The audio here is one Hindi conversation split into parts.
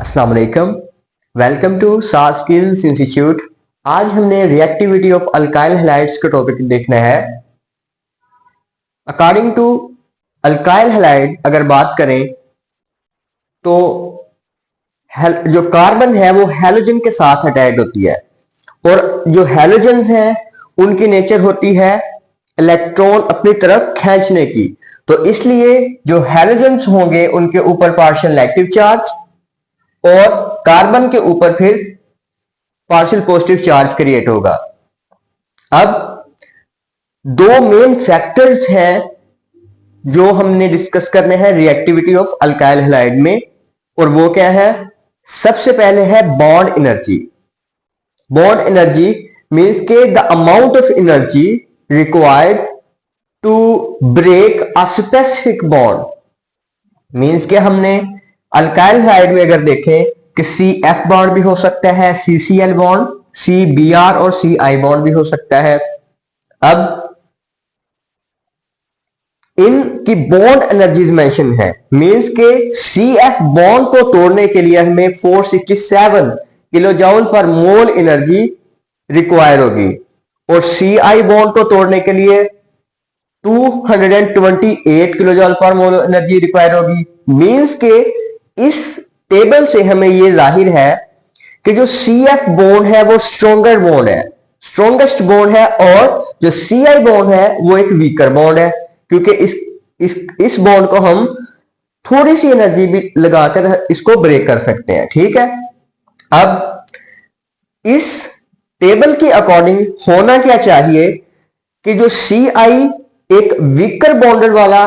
अस्सलाम वालेकुम, वेलकम टू सार स्किल्स इंस्टीट्यूट। आज हमने रिएक्टिविटी ऑफ अल्काइल हैलाइड्स का टॉपिक देखना है। अकॉर्डिंग टू अल्काइल हैलाइड अगर बात करें तो जो कार्बन है वो हैलोजन के साथ अटैच होती है, और जो हैलोजन हैं उनकी नेचर होती है इलेक्ट्रॉन अपनी तरफ खींचने की। तो इसलिए जो हैलोजन्स होंगे उनके ऊपर पार्शियल नेगेटिव चार्ज और कार्बन के ऊपर फिर पार्शियल पॉजिटिव चार्ज क्रिएट होगा। अब दो मेन फैक्टर्स हैं जो हमने डिस्कस करने हैं रिएक्टिविटी ऑफ अल्काइल हैलाइड में, और वो क्या है? सबसे पहले है bond energy. Bond energy means के the amount of energy required to break a specific bond. Means के हमने अल्काइल हैलाइड में अगर देखें कि CF बॉन्ड भी हो सकता है, CCl बॉन्ड, CBr और CI बॉन्ड भी हो सकता है। अब इनकी बॉन्ड एनर्जीज मेंशन है, मींस के CF बॉन्ड को तोड़ने के लिए हमें 467 किलो जूल पर मोल एनर्जी रिक्वायर होगी, और CI बॉन्ड को तोड़ने के लिए 228 किलो जूल पर मोल एनर्जी रिक्वायर होगी। मींस के इस टेबल से हमें यह जाहिर है कि जो CF बॉन्ड है वो स्ट्रॉन्गर बॉन्ड है, स्ट्रॉन्गेस्ट बॉन्ड है, और जो CI बॉन्ड है वो एक वीकर बॉन्ड है, क्योंकि इस बॉन्ड को हम थोड़ी सी एनर्जी भी लगाकर इसको ब्रेक कर सकते हैं। ठीक है, अब इस टेबल के अकॉर्डिंग होना क्या चाहिए कि जो CI एक वीकर बॉन्डेड वाला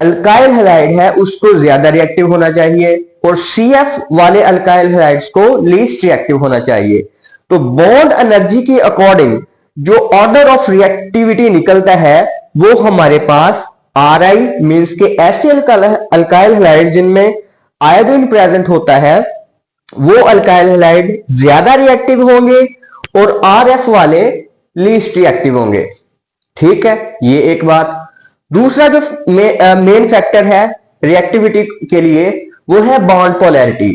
अल्काइल हैलाइड है उसको ज्यादा रिएक्टिव होना चाहिए, और CF वाले अल्काइल हैलाइड्स को लीस्ट रिएक्टिव होना चाहिए। तो बॉन्ड एनर्जी के अकॉर्डिंग जो ऑर्डर ऑफ रिएक्टिविटी निकलता है वो हमारे पास Ri मींस के ऐसे अल्काइल हैलाइड जिनमें आयोडीन प्रेजेंट होता है वो अल्काइल हैलाइड ज्यादा रिएक्टिव होंगे, और RF वाले लीस्ट रिएक्टिव होंगे। ठीक है, ये एक बात। दूसरा जो मेन फैक्टर है रिएक्टिविटी के लिए वो है bond polarity.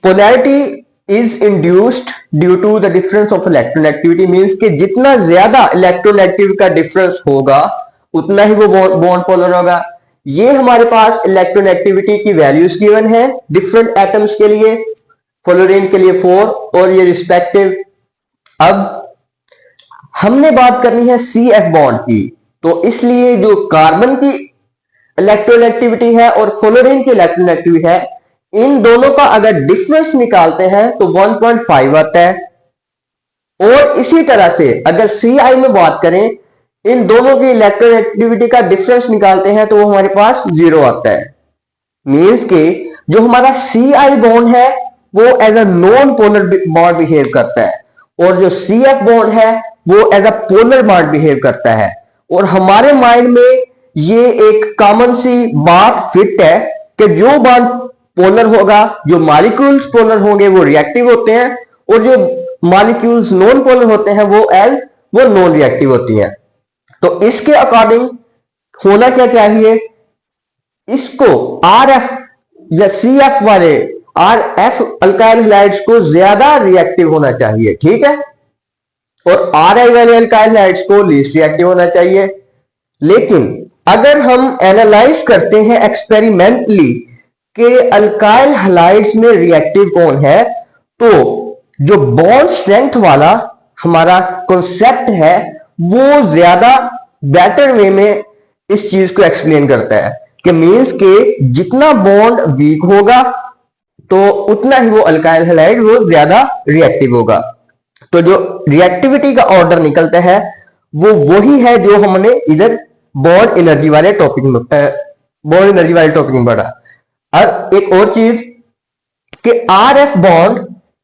Polarity is induced due to the difference of electronegativity, means के जितना ज्यादा इलेक्ट्रोनेगेटिव का डिफरेंस होगा उतना ही वो बॉन्ड पोलर होगा। ये हमारे पास इलेक्ट्रोनेगेटिविटी की वैल्यूज गिवन है डिफरेंट एटम्स के लिए, फ्लोरीन के लिए 4 और ये रिस्पेक्टिव। अब हमने बात करनी है CF बॉन्ड की, तो इसलिए जो कार्बन की इलेक्ट्रोनेगेटिविटी है और फ्लोरीन की इलेक्ट्रोनेगेटिविटी है, इन दोनों का अगर डिफरेंस निकालते हैं तो 1.5 आता है, और इसी तरह से अगर CI में बात करें इन दोनों की इलेक्ट्रोनेगेटिविटी का डिफरेंस निकालते हैं तो वो हमारे पास 0 आता है। मींस के जो हमारा CI बॉन्ड है वो as a non polar bond behave करता है, और जो CF बॉन्ड है वो as a polar bond behave करता है। और हमारे माइंड में ये एक कॉमन सी बात फिट है कि जो बॉन्ड पोलर होगा, जो मॉलिक्यूल्स पोलर होंगे वो रिएक्टिव होते हैं, और जो मॉलिक्यूल्स नॉन पोलर होते हैं वो नॉन रिएक्टिव होती हैं। तो इसके अकॉर्डिंग होना क्या चाहिए? इसको RF या CF वाले RF अल्काइल हैलाइड्स को ज्यादा रिएक्टिव होना चाहिए। ठीक है, और RI वाले अल्काइल हैलाइड्स को लीस्ट रिएक्टिव होना चाहिए। लेकिन अगर हम एनालाइज करते हैं एक्सपेरिमेंटली कि अल्काइल हैलाइड्स में रिएक्टिव कौन है, तो जो बॉन्ड स्ट्रेंथ वाला हमारा कॉन्सेप्ट है वो ज्यादा बेटर वे में इस चीज को एक्सप्लेन करता है कि मींस के जितना बॉन्ड वीक होगा तो उतना ही वो अल्काइल हैलाइड वो ज्यादा रिएक्टिव होगा। तो जो रिएक्टिविटी का ऑर्डर निकलता है वो वही है जो हमने इधर बॉन्ड एनर्जी वाले टॉपिक में पढ़ा। और एक और चीज कि RF बॉन्ड,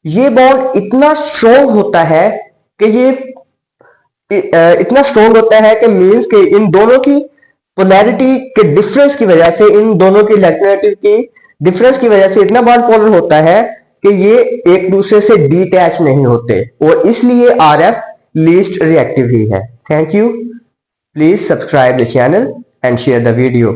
ये बॉन्ड इतना स्ट्रॉन्ग होता है कि मींस के इन दोनों की पोलैरिटी के डिफरेंस की वजह से, इन दोनों की इलेक्ट्रोनेगेटिव की डिफरेंस की वजह से इतना बॉन्ड पोलर होता है कि ये एक दूसरे से डिटैच नहीं होते, और इसलिए RF लीस्ट रिएक्टिव ही है। Thank you, please subscribe the channel and share the video.